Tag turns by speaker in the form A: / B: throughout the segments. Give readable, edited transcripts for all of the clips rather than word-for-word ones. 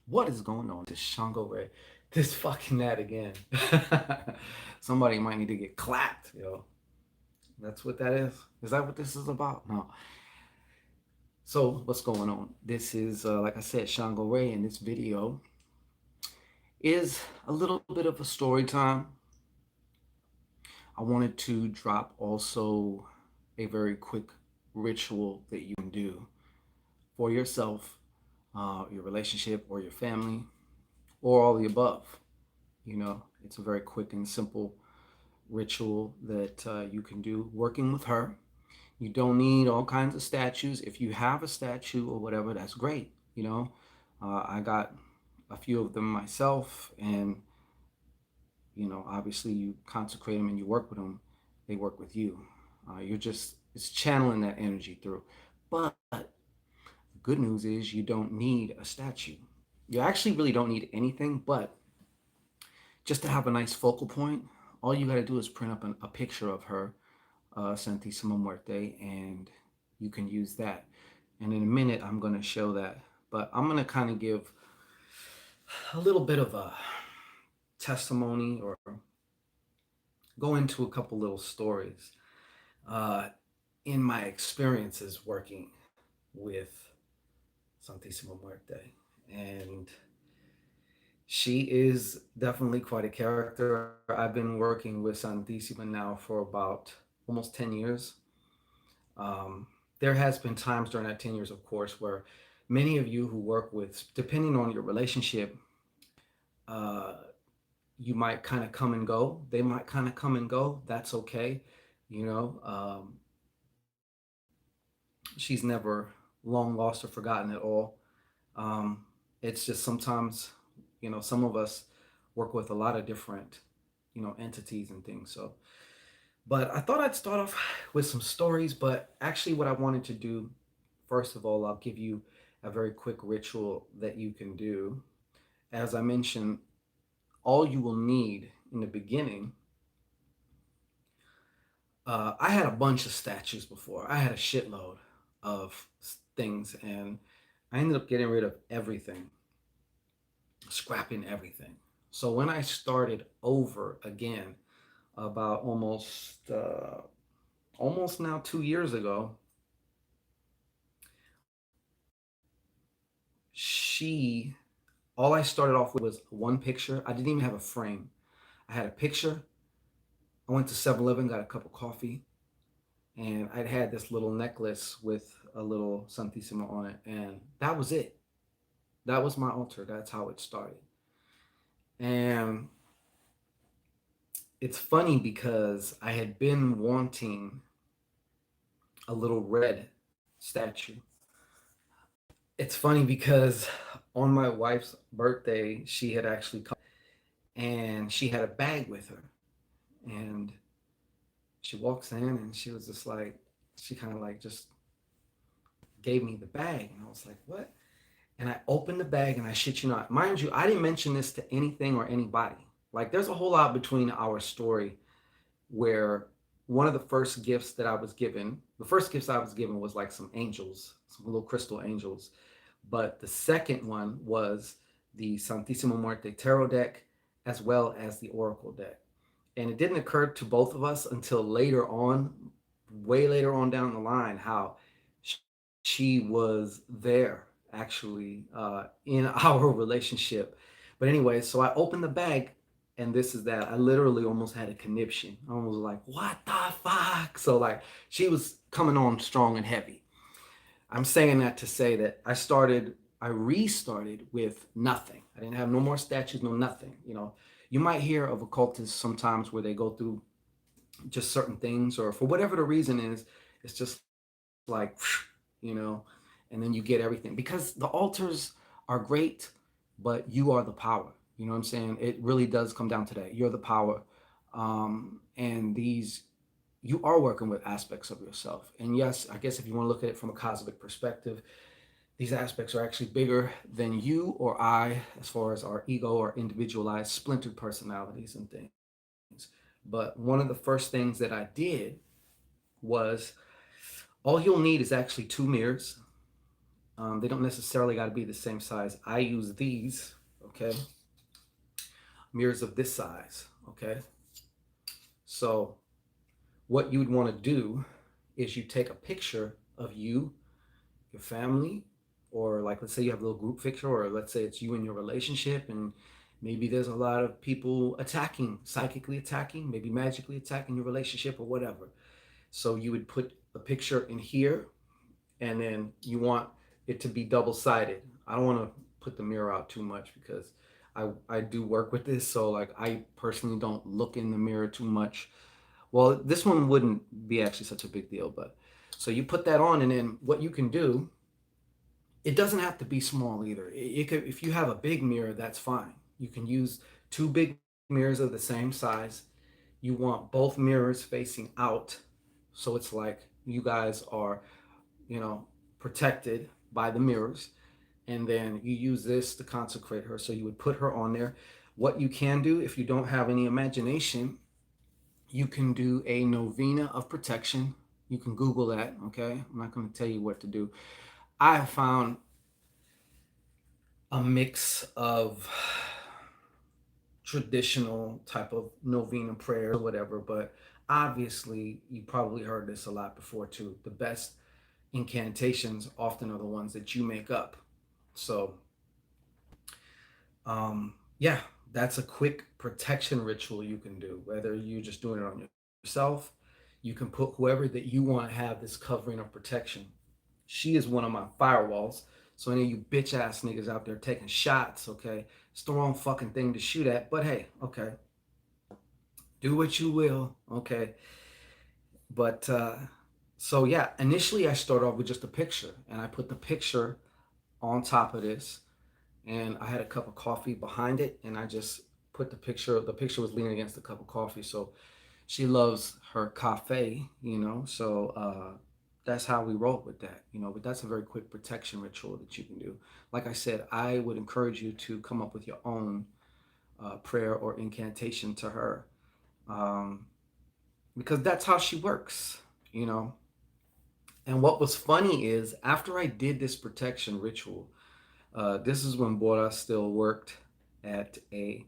A: What is going on? This Shango Ray, this fucking that again. Somebody might need to get clapped, yo. That's what that is. Is that what this is about? No. So what's going on? This is like I said, Shango Ray, and this video is a little bit of a story time. I wanted to drop also a very quick ritual that you can do for yourself, your relationship, or your family, or all the above. It's a very quick and simple ritual that you can do working with her. You don't need all kinds of statues. If you have a statue or whatever, that's great. I got a few of them myself, and obviously you consecrate them and you work with them. They work with you. You're just it's channeling that energy through. But the good news is you don't need a statue. You actually really don't need anything, but just to have a nice focal point, all you got to do is print up a picture of her, Santisima Muerte, and you can use that. And in a minute, I'm going to show that. But I'm going to kind of give a little bit of a testimony or go into a couple little stories uh, in my experiences working with Santisima Muerte. And she is definitely quite a character. I've been working with Santisima now for about almost 10 years. There has been times during that 10 years, of course, where many of you who work with, depending on your relationship, uh, you might kind of come and go. They might kind of come and go. That's okay. You know, she's never long lost or forgotten at all. It's just sometimes, some of us work with a lot of different, entities and things. So, but I thought I'd start off with some stories. But actually, what I wanted to do, first of all, I'll give you a very quick ritual that you can do. As I mentioned, all you will need in the beginning. I had a bunch of statues before. I had a shitload of things, and I ended up getting rid of everything, scrapping everything. So when I started over again, about almost now 2 years ago, she all I started off with was one picture. I didn't even have a frame. I had a picture. I went to 7-Eleven, got a cup of coffee, and I'd had this little necklace with a little Santissima on it, and that was it. That was my altar. That's how it started. And it's funny because I had been wanting a little red statue. It's funny because on my wife's birthday, she had actually come and she had a bag with her. And she walks in and she was just like, she kind of like just gave me the bag. And I was like, what? And I opened the bag and I shit you not. Mind you, I didn't mention this to anything or anybody. Like, there's a whole lot between our story where one of the first gifts that I was given, the first gifts I was given was like some angels, some little crystal angels. But the second one was the Santisima Muerte tarot deck as well as the oracle deck. And it didn't occur to both of us until later on, way later on down the line, how she was there actually in our relationship. But anyway, so I opened the bag, and this is that. I literally almost had a conniption. I was like, what the fuck? So like she was coming on strong and heavy. I'm saying that to say that I restarted with nothing. I didn't have no more statues, no nothing. You might hear of occultists sometimes where they go through just certain things, or for whatever the reason is, it's just like, and then you get everything. Because the altars are great, but you are the power. You know what I'm saying? It really does come down to that. You're the power. And you are working with aspects of yourself. And yes, I guess if you want to look at it from a cosmic perspective, these aspects are actually bigger than you or I, as far as our ego or individualized splintered personalities and things. But one of the first things that I did was, all you'll need is actually two mirrors. They don't necessarily got to be the same size. I use these, okay, mirrors of this size, okay. So what you would want to do is you take a picture of you, your family, or like let's say you have a little group picture, or let's say it's you and your relationship, and maybe there's a lot of people attacking, psychically attacking, maybe magically attacking your relationship or whatever. So you would put a picture in here, and then you want it to be double sided. I don't want to put the mirror out too much because I do work with this, so like I personally don't look in the mirror too much. Well, this one wouldn't be actually such a big deal, but so you put that on, and then what you can do, it doesn't have to be small either. It could, if you have a big mirror, that's fine. You can use two big mirrors of the same size. You want both mirrors facing out, so it's like you guys are, you know, protected by the mirrors. And then you use this to consecrate her. So you would put her on there. What you can do if you don't have any imagination, you can do a novena of protection. You can Google that, okay? I'm not going to tell you what to do. I have found a mix of traditional type of novena prayers or whatever, but obviously you probably heard this a lot before too. The best incantations often are the ones that you make up. So, yeah, that's a quick protection ritual you can do. Whether you're just doing it on yourself, you can put whoever that you want to have this covering of protection. She is one of my firewalls. So any of you bitch ass niggas out there taking shots, okay, it's the wrong fucking thing to shoot at. But hey, okay, do what you will, okay. But so yeah, initially I started off with just a picture, and I put the picture on top of this, and I had a cup of coffee behind it, and I just put the picture. The picture was leaning against the cup of coffee, so she loves her cafe, you know. So that's how we roll with that, you know. But that's a very quick protection ritual that you can do. Like I said, I would encourage you to come up with your own prayer or incantation to her, um, because that's how she works, you know. And what was funny is after I did this protection ritual, this is when Borah still worked at a,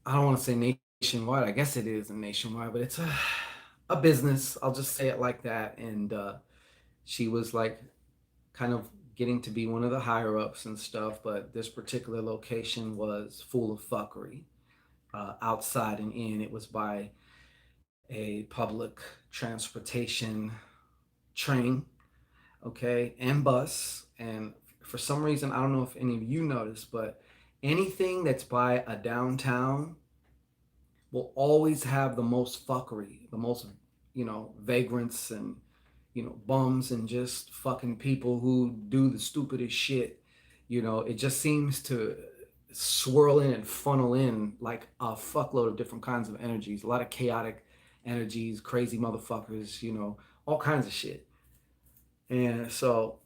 A: I don't want to say nationwide. I guess it is a nationwide, but it's a business. I'll just say it like that. And she was like kind of getting to be one of the higher ups and stuff. But this particular location was full of fuckery, outside and in. It was by a public transportation train, okay, and bus. And for some reason, I don't know if any of you noticed, but anything that's by a downtown will always have the most fuckery, the most, you know, vagrants and, you know, bums and just fucking people who do the stupidest shit. You know, it just seems to swirl in and funnel in like a fuckload of different kinds of energies, a lot of chaotic energies, crazy motherfuckers, you know, all kinds of shit. And so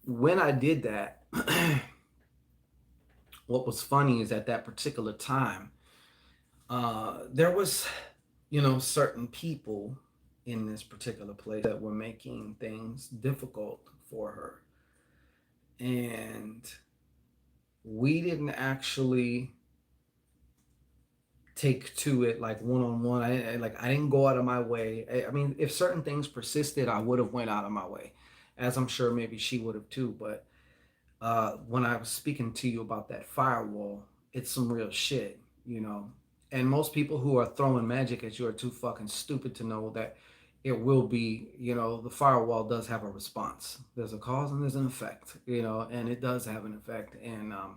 A: when I did that, what was funny is at that particular time, there was, you know, certain people in this particular place that were making things difficult for her. And we didn't actually take to it like one on one. I didn't go out of my way. I mean, if certain things persisted, I would have went out of my way, as I'm sure maybe she would have too. But when I was speaking to you about that firewall, it's some real shit, you know. And most people who are throwing magic at you are too fucking stupid to know that it will be, you know, the firewall does have a response. There's a cause and there's an effect, you know, and it does have an effect. And a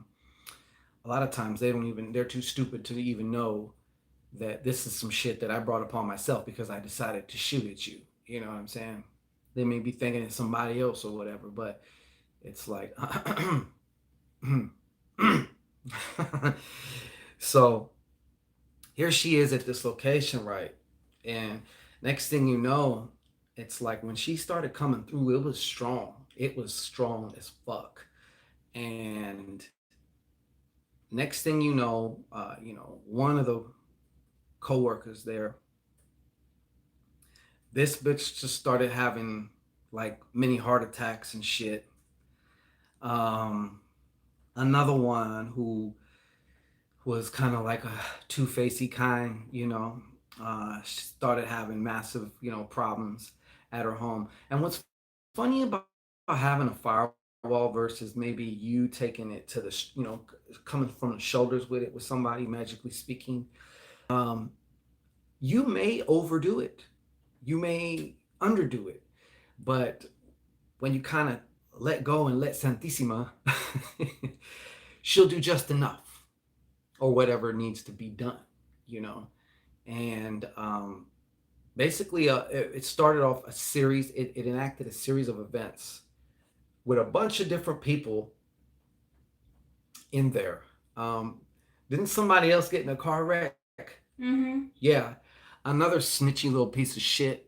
A: lot of times they don't even, they're too stupid to even know that this is some shit that I brought upon myself because I decided to shoot at you. You know what I'm saying? They may be thinking it's somebody else or whatever, but it's like, so here she is at this location, right? And next thing you know, it's like when she started coming through, it was strong. It was strong as fuck. And next thing you know, one of the coworkers there, this bitch just started having like many heart attacks and shit. Um, Another one who was kind of like a two-facey kind, started having massive, problems at her home. And what's funny about having a firewall versus maybe you taking it to the, coming from the shoulders with it with somebody, magically speaking, um, you may overdo it. You may underdo it. But when you kind of let go and let Santisima, she'll do just enough or whatever needs to be done, you know. And basically, it started off a series, it enacted a series of events with a bunch of different people in there. Um, didn't somebody else get in a car wreck?
B: Mm-hmm.
A: Yeah. Another snitchy little piece of shit.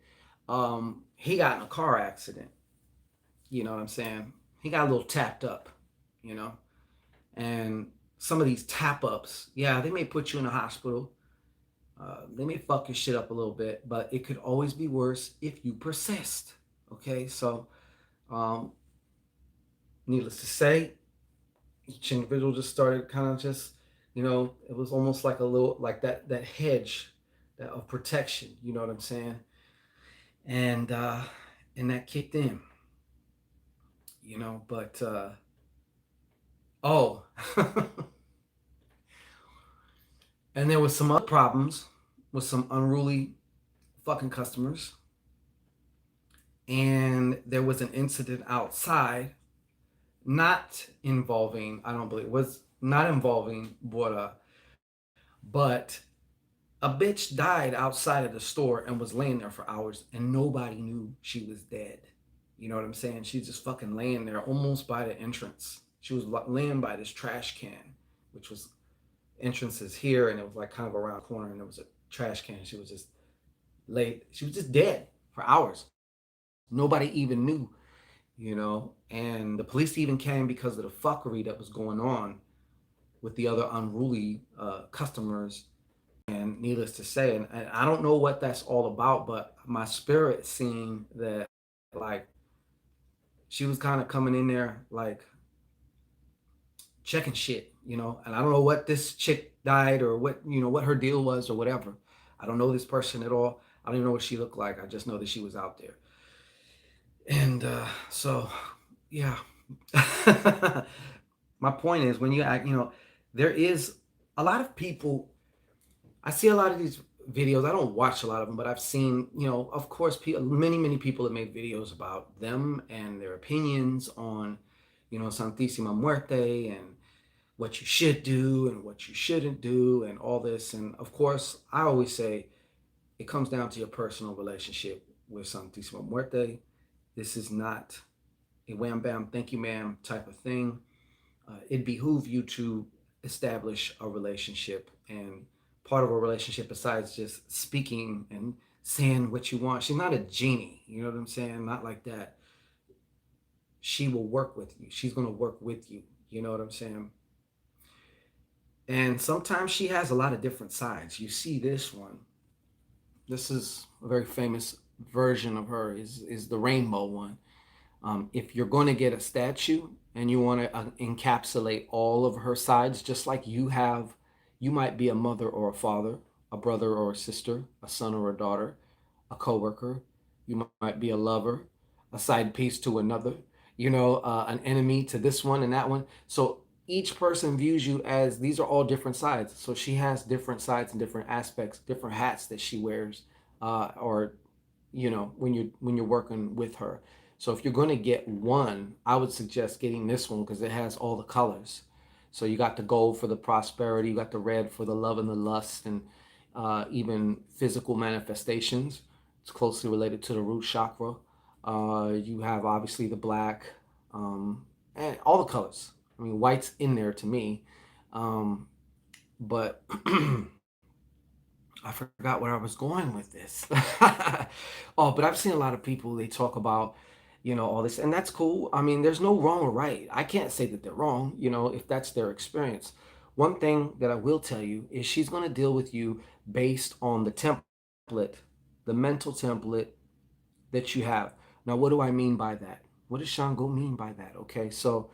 A: He got in a car accident. You know what I'm saying? He got a little tapped up, you know? And some of these tap ups, yeah, they may put you in a hospital. They may fuck your shit up a little bit, but it could always be worse if you persist. Okay, so um, needless to say, each individual just started kind of just, it was almost like a little like that hedge of protection. You know what I'm saying? And and that kicked in. But oh, and there was some other problems with some unruly fucking customers, and there was an incident outside, not involving, I don't believe it was not involving Borah, but a bitch died outside of the store and was laying there for hours and nobody knew she was dead. You know what I'm saying? She's just fucking laying there almost by the entrance. She was laying by this trash can, which was entrances here, and it was like kind of around the corner, and there was a trash can. She was just laid. She was just dead for hours. Nobody even knew, and the police even came because of the fuckery that was going on with the other unruly customers. And needless to say, and I don't know what that's all about, but my spirit seen that, like, she was kind of coming in there like checking shit. And I don't know what this chick died or what her deal was or whatever. I don't know this person at all. I don't even know what she looked like. I just know that she was out there. And so, yeah. My point is, when you act, there is a lot of people. I see a lot of these videos. I don't watch a lot of them, but I've seen, of course, many people have made videos about them and their opinions on, Santisima Muerte and what you should do and what you shouldn't do and all this. And of course, I always say it comes down to your personal relationship with Santisima Muerte. This is not a wham bam, thank you, ma'am type of thing. It behooves you to establish a relationship, and part of a relationship, besides just speaking and saying what you want, she's not a genie, you know what I'm saying? Not like that. She will work with you. She's going to work with you, you know what I'm saying? And sometimes she has a lot of different sides. You see this one. This is a very famous version of her, is the rainbow one. If you're going to get a statue and you want to encapsulate all of her sides, just like you might be a mother or a father, a brother or a sister, a son or a daughter, a coworker. You might be a lover, a side piece to another. An enemy to this one and that one. So each person views you as these are all different sides. So she has different sides and different aspects, different hats that she wears, or when you're working with her. So if you're going to get one, I would suggest getting this one because it has all the colors. So you got the gold for the prosperity, you got the red for the love and the lust, and even physical manifestations. It's closely related to the root chakra. You have obviously the black, and all the colors. I mean, white's in there to me, but I forgot where I was going with this. Oh, but I've seen a lot of people, they talk about, all this, and that's cool. I mean, there's no wrong or right. I can't say that they're wrong, if that's their experience. One thing that I will tell you is she's going to deal with you based on the template, the mental template that you have. Now, what do I mean by that? What does Shango mean by that? Okay, so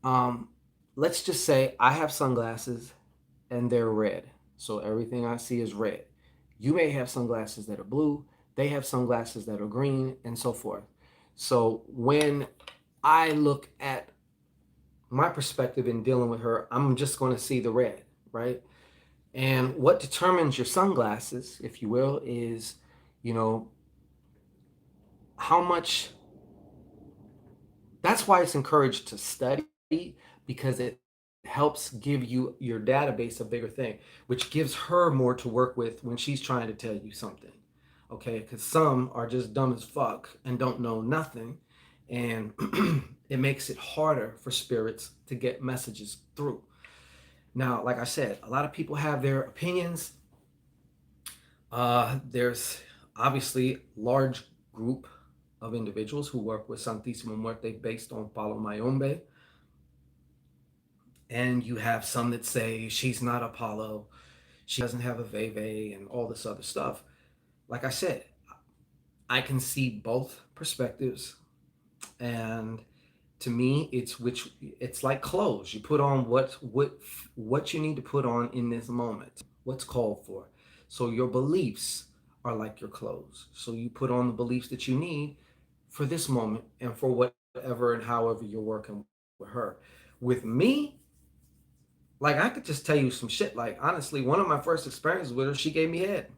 A: um, let's just say I have sunglasses and they're red. So everything I see is red. You may have sunglasses that are blue, they have sunglasses that are green, and so forth. So when I look at my perspective in dealing with her, I'm just going to see the red, right? And what determines your sunglasses, if you will, is, you know, how much. That's why it's encouraged to study, because it helps give you your database a bigger thing, which gives her more to work with when she's trying to tell you something. Okay, because some are just dumb as fuck and don't know nothing, and it makes it harder for spirits to get messages through. Now, like I said, a lot of people have their opinions. There's obviously large group of individuals who work with Santisima Muerte based on Palo Mayombe. And you have some that say she's not Apollo, she doesn't have a Veve, and all this other stuff. Like I said, I can see both perspectives, and to me, it's like clothes. You put on what you need to put on in this moment, what's called for. So your beliefs are like your clothes. So you put on the beliefs that you need for this moment and for whatever and however you're working with her. With me, like I could just tell you some shit. Like honestly, one of my first experiences with her, she gave me head.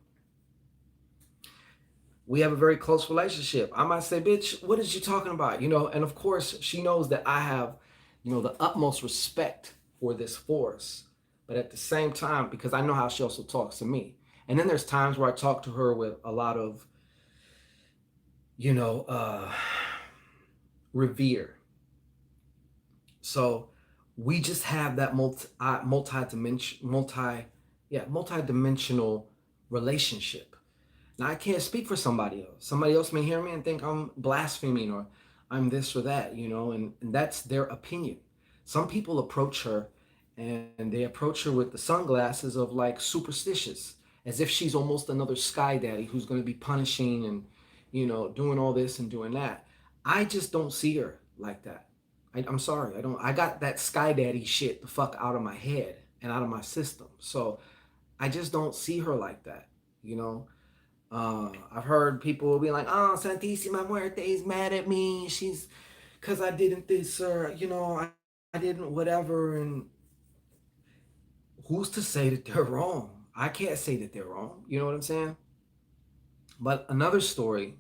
A: We have a very close relationship. I might say, bitch, what is you talking about? You know, and of course, she knows that I have, the utmost respect for this force. But at the same time, because I know how she also talks to me. And then there's times where I talk to her with a lot of, you know, uh, revere. So we just have that multi-dimensional relationship. Now, I can't speak for somebody else. Somebody else may hear me and think I'm blaspheming or I'm this or that, and that's their opinion. Some people approach her and they approach her with the sunglasses of like superstitious, as if she's almost another sky daddy who's going to be punishing and, doing all this and doing that. I just don't see her like that. I'm sorry. I don't. I got that sky daddy shit the fuck out of my head and out of my system. So I just don't see her like that, you know? I've heard people be like, "Oh, Santisima Muerte is mad at me. She's because I didn't this or I didn't whatever." And who's to say that they're wrong? I can't say that they're wrong. You know what I'm saying? But another story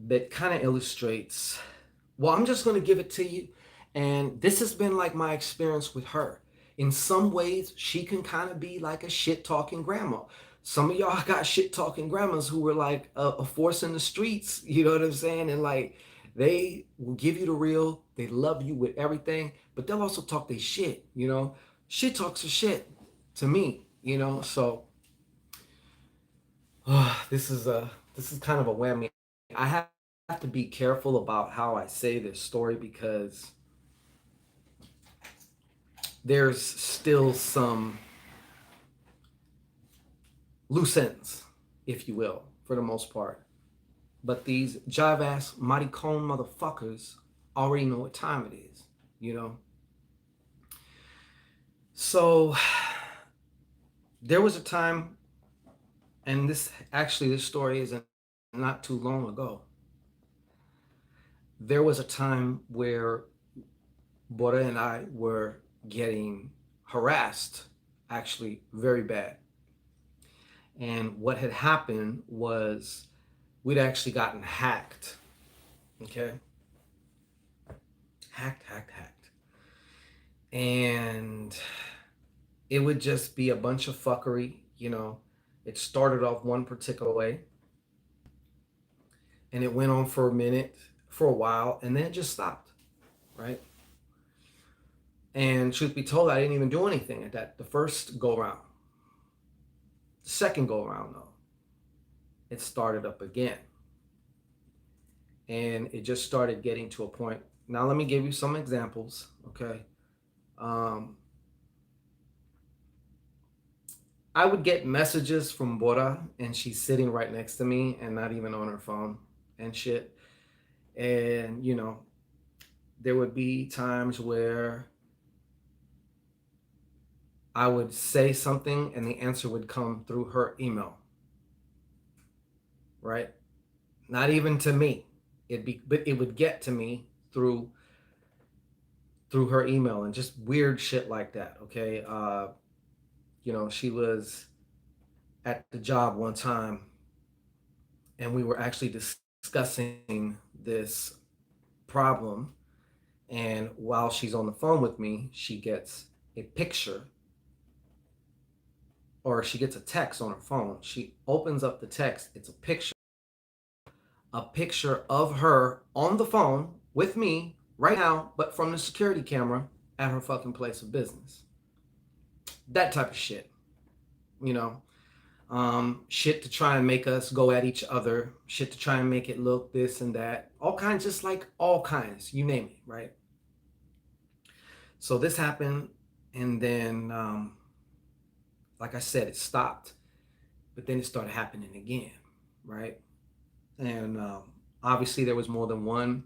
A: that kind of illustrates. Well, I'm just going to give it to you. And this has been like my experience with her. In some ways, she can kind of be like a shit talking grandma. Some of y'all got shit talking grandmas who were like a force in the streets, you know what I'm saying? And like they will give you the real, they love you with everything, but they'll also talk their shit, you know? Shit talks her shit to me, you know? So this is kind of a whammy. I have to be careful about how I say this story because there's still some loose ends, if you will, for the most part. But these jive ass maricon motherfuckers already know what time it is, you know? So there was a time, and this story isn't not too long ago. There was a time where Borah and I were getting harassed, actually very bad. And what had happened was we'd actually gotten hacked. Okay? Hacked. And it would just be a bunch of fuckery, you know. It started off one particular way and it went on for a minute, for a while, and then it just stopped, right? And truth be told, I didn't even do anything at that the first go round. The second go around, though, it started up again. And it just started getting to a point. Now, let me give you some examples, okay? Um, I would get messages from Borah, and she's sitting right next to me and not even on her phone and shit. And, there would be times where I would say something and the answer would come through her email, right? Not even to me. But it would get to me through her email and just weird shit like that. Okay. She was at the job one time and we were actually discussing this problem. And while she's on the phone with me, she gets a picture or she gets a text on her phone. She opens up the text. It's a picture of her on the phone with me right now, but from the security camera at her fucking place of business. That type of shit, you know. Shit to try and make us go at each other, shit to try and make it look this and that, all kinds, just like all kinds, you name it, right? So this happened, and then, like I said, it stopped, but then it started happening again, right? And obviously, there was more than one.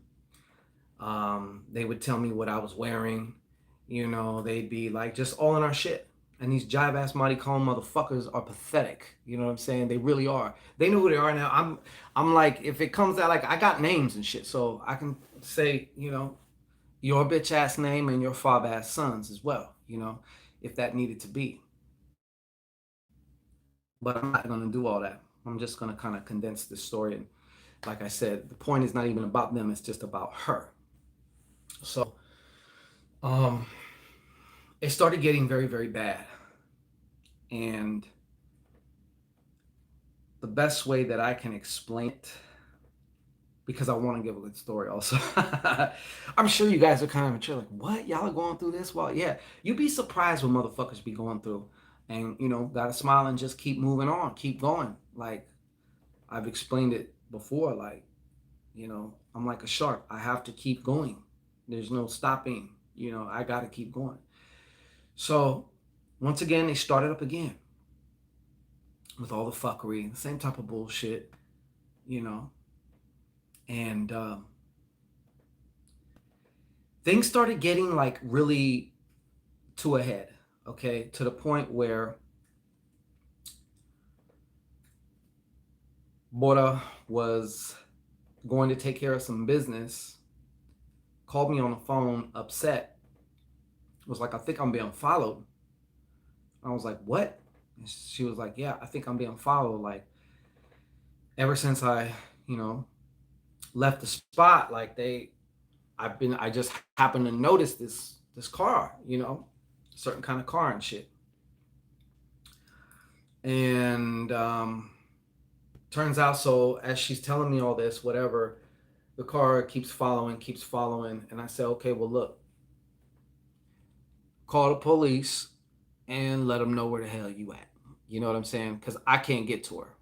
A: They would tell me what I was wearing. They'd be like just all in our shit. And these jive ass Marty Cohn motherfuckers are pathetic. You know what I'm saying? They really are. They know who they are now. I'm like, if it comes out, like I got names and shit, so I can say, your bitch ass name and your fob ass sons as well, if that needed to be. But I'm not gonna do all that. I'm just gonna kind of condense this story. And like I said, the point is not even about them, it's just about her. So um it started getting very, very bad. And the best way that I can explain it, because I want to give a good story also. I'm sure you guys are kind of like, what? Y'all are going through this? Well, yeah, you'd be surprised what motherfuckers be going through. And, gotta smile and just keep moving on, keep going. Like, I've explained it before, like, I'm like a shark. I have to keep going. There's no stopping. I gotta keep going. So, once again, they started up again with all the fuckery, the same type of bullshit, you know. And things started getting like really to a head, okay, to the point where Borah was going to take care of some business, called me on the phone, upset, was like, I think I'm being followed. I was like, what? And she was like, yeah, I think I'm being followed. Like, ever since I, you know, left the spot, like I just happened to notice this car, certain kind of car and shit. And turns out, so as she's telling me all this, whatever, the car keeps following. And I said, okay, well, look, call the police and let them know where the hell you at. You know what I'm saying? Because I can't get to her.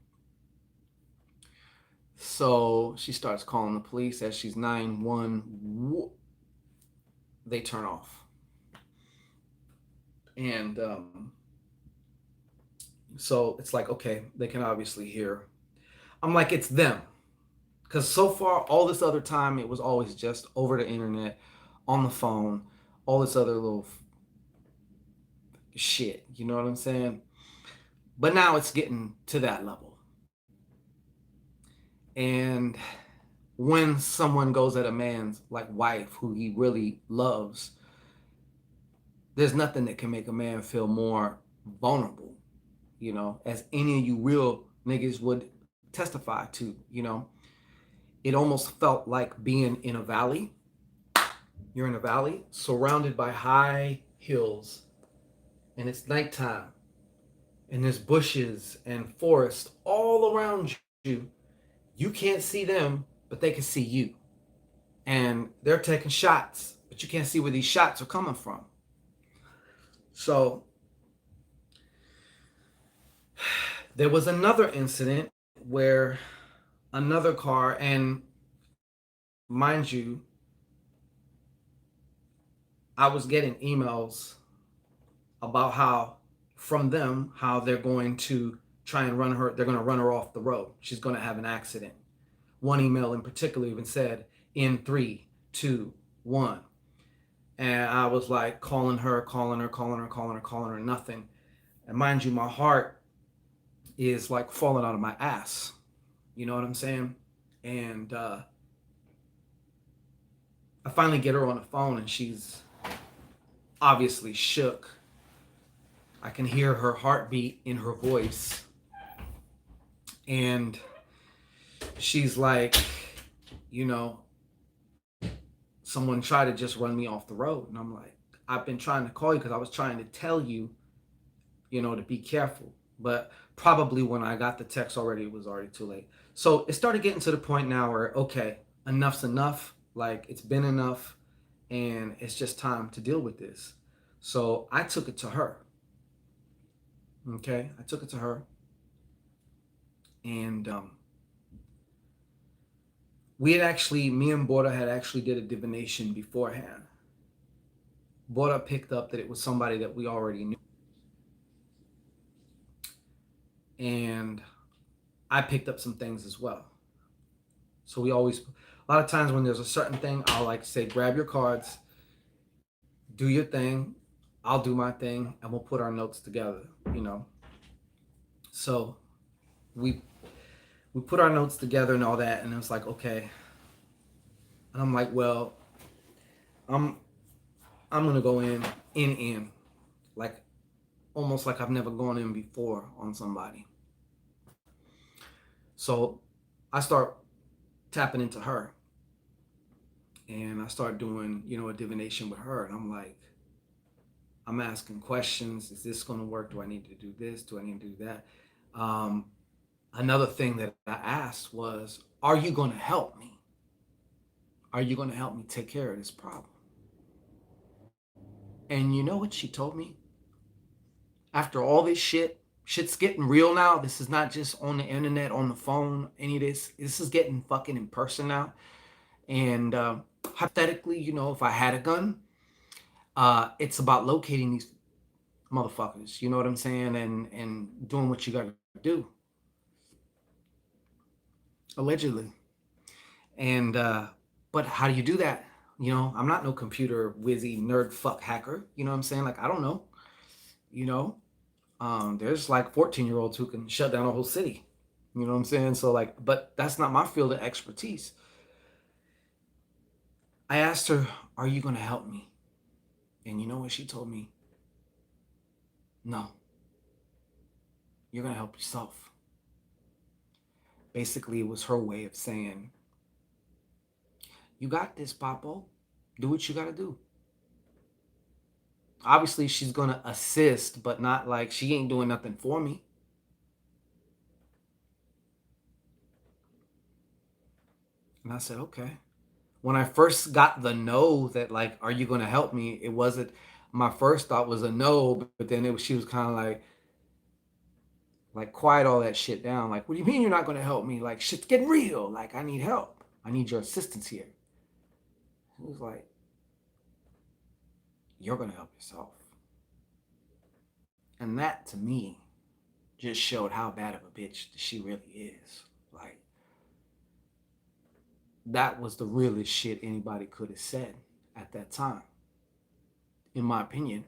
A: So she starts calling the police. As she's 911, they turn off. And so it's like, okay, they can obviously hear. I'm like, it's them. Because so far, all this other time, it was always just over the internet, on the phone, all this other little shit. You know what I'm saying? But now it's getting to that level. And when someone goes at a man's like wife who he really loves, there's nothing that can make a man feel more vulnerable, as any of you real niggas would testify to. It almost felt like being in a valley. You're in a valley surrounded by high hills, and it's nighttime, and there's bushes and forest all around you. You can't see them, but they can see you. And they're taking shots, but you can't see where these shots are coming from. So there was another incident where another car, and mind you, I was getting emails about how from them how they're going to try and run her. They're going to run her off the road. She's going to have an accident. One email in particular even said, in 3, 2, 1. And I was like calling her, nothing. And mind you, my heart is like falling out of my ass. You know what I'm saying? And I finally get her on the phone, and she's obviously shook. I can hear her heartbeat in her voice. And she's like, you know, someone tried to just run me off the road. And I'm like, I've been trying to call you because I was trying to tell you, to be careful. But probably when I got the text already, it was already too late. So it started getting to the point now where, okay, enough's enough. Like, it's been enough. And it's just time to deal with this. So I took it to her. Okay? I took it to her. And me and Borah had actually did a divination beforehand. Borah picked up that it was somebody that we already knew. And I picked up some things as well. So a lot of times when there's a certain thing, I'll like say, grab your cards, do your thing, I'll do my thing, and we'll put our notes together, So we put our notes together and all that, and it was like, okay. And I'm like, well, I'm gonna go in, like almost like I've never gone in before on somebody. So I start tapping into her, and I start doing, a divination with her, and I'm like, I'm asking questions. Is this going to work? Do I need to do this? Do I need to do that? Another thing that I asked was, are you going to help me? Are you going to help me take care of this problem? And you know what she told me? After all this shit's getting real now. This is not just on the internet, on the phone, any of this. This is getting fucking in person now. And hypothetically, if I had a gun, it's about locating these motherfuckers. You know what I'm saying? And doing what you got to do. Allegedly. And but how do you do that? I'm not no computer whizzy nerd fuck hacker. You know what I'm saying? Like, I don't know. There's like 14-year-olds who can shut down a whole city. You know what I'm saying? So like, but that's not my field of expertise. I asked her, are you going to help me? And you know what she told me? No. You're going to help yourself. Basically, it was her way of saying, you got this, Papo. Do what you got to do. Obviously, she's going to assist, but not like she ain't doing nothing for me. And I said, okay. When I first got the no that like, are you going to help me? It wasn't, my first thought was a no, but then she was kind of like quiet all that shit down. Like, what do you mean you're not going to help me? Like, shit's getting real. Like, I need help. I need your assistance here. It was like, you're going to help yourself. And that, to me, just showed how bad of a bitch she really is. Like, that was the realest shit anybody could have said at that time, in my opinion.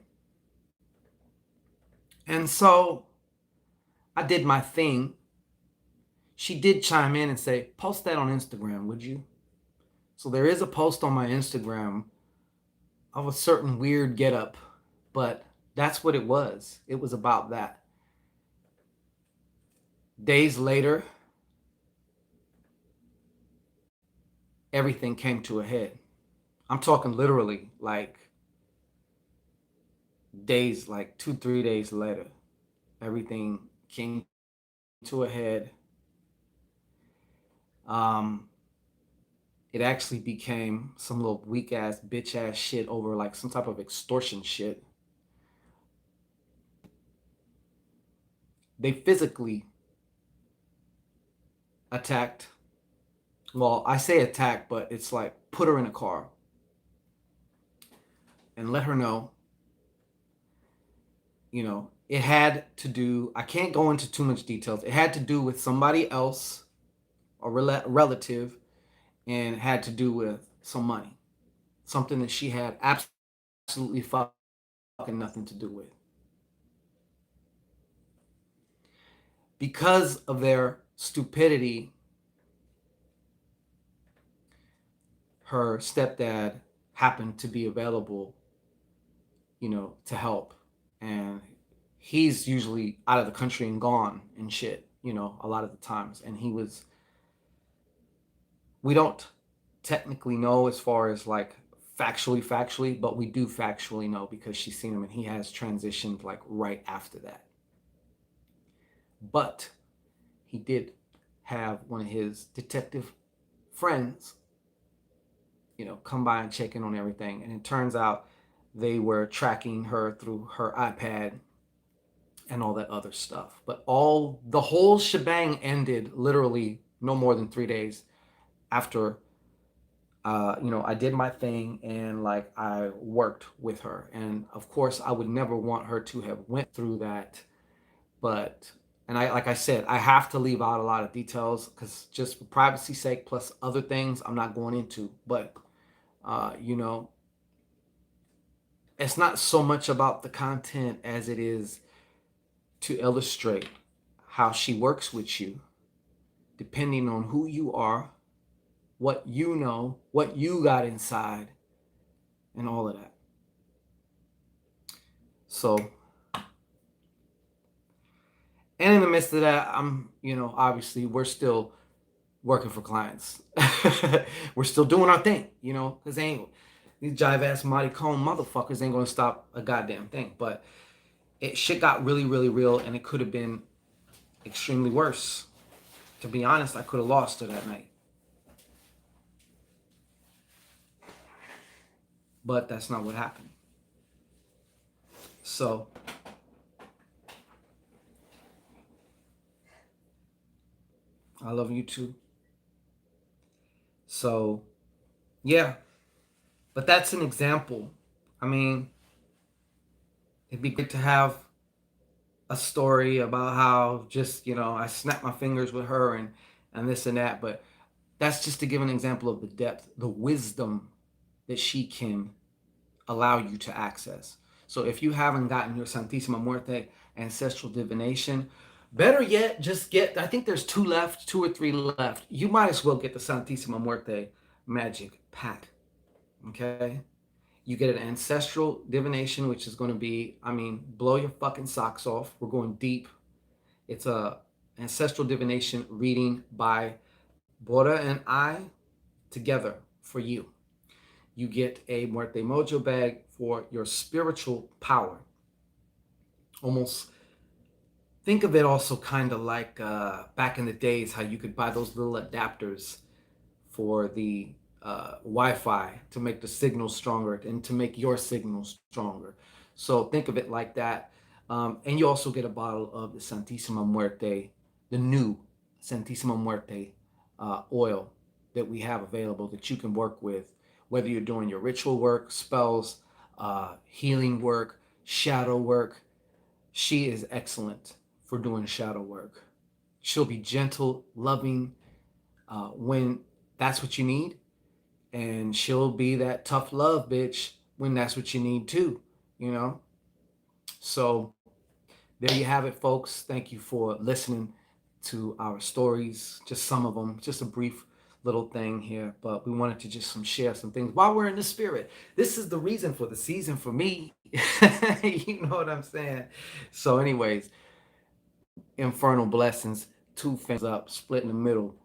A: And so I did my thing. She did chime in and say, post that on Instagram, would you? So there is a post on my Instagram of a certain weird getup, but that's what it was. It was about that. Days later, everything came to a head. I'm talking literally like days, like 2-3 days later, everything came to a head. It actually became some little weak ass bitch ass shit over like some type of extortion shit. They physically attacked. Well, I say attack, but it's like put her in a car and let her know, It had to do, I can't go into too much details. It had to do with somebody else, a relative, and had to do with some money. Something that she had absolutely fucking nothing to do with. Because of their stupidity, her stepdad happened to be available, to help. And he's usually out of the country and gone and shit, a lot of the times. And we don't technically know as far as like factually, but we do factually know because she's seen him and he has transitioned like right after that. But he did have one of his detective friends, come by and check in on everything. And it turns out they were tracking her through her iPad and all that other stuff. But the whole shebang ended literally no more than 3 days after I did my thing and like I worked with her. And of course I would never want her to have went through that. But and I like I said, I have to leave out a lot of details because just for privacy's sake, plus other things I'm not going into. But uh, you know, it's not so much about the content as it is to illustrate how she works with you, depending on who you are, what you know, what you got inside, and all of that. So, and in the midst of that, obviously we're still working for clients. We're still doing our thing, because these jive ass Marty Cone motherfuckers ain't gonna stop a goddamn thing. But shit got really, really real, and it could have been extremely worse. To be honest, I could have lost her that night. But that's not what happened. So, I love you too. So, yeah. But that's an example. I mean, it'd be great to have a story about how just, I snapped my fingers with her and this and that. But that's just to give an example of the depth, the wisdom that she can allow you to access. So if you haven't gotten your Santisima Muerte ancestral divination, better yet, just I think there's two or three left. You might as well get the Santisima Muerte magic pack. Okay? You get an ancestral divination, which is going to be, blow your fucking socks off. We're going deep. It's a ancestral divination reading by Borah and I together for you. You get a Muerte Mojo bag for your spiritual power. Almost think of it also kind of like back in the days how you could buy those little adapters for the Wi-Fi to make the signal stronger and to make your signal stronger. So think of it like that. And you also get a bottle of the Santisima Muerte, the new Santisima Muerte oil that we have available that you can work with, whether you're doing your ritual work, spells, healing work, shadow work. She is excellent for doing shadow work. She'll be gentle, loving when that's what you need, and she'll be that tough love bitch when that's what you need too, you know? So there you have it, folks. Thank you for listening to our stories, just some of them, just a brief little thing here, but we wanted to just share some things while we're in the spirit. This is the reason for the season for me. You know what I'm saying? So anyways, infernal blessings, two fingers up, split in the middle.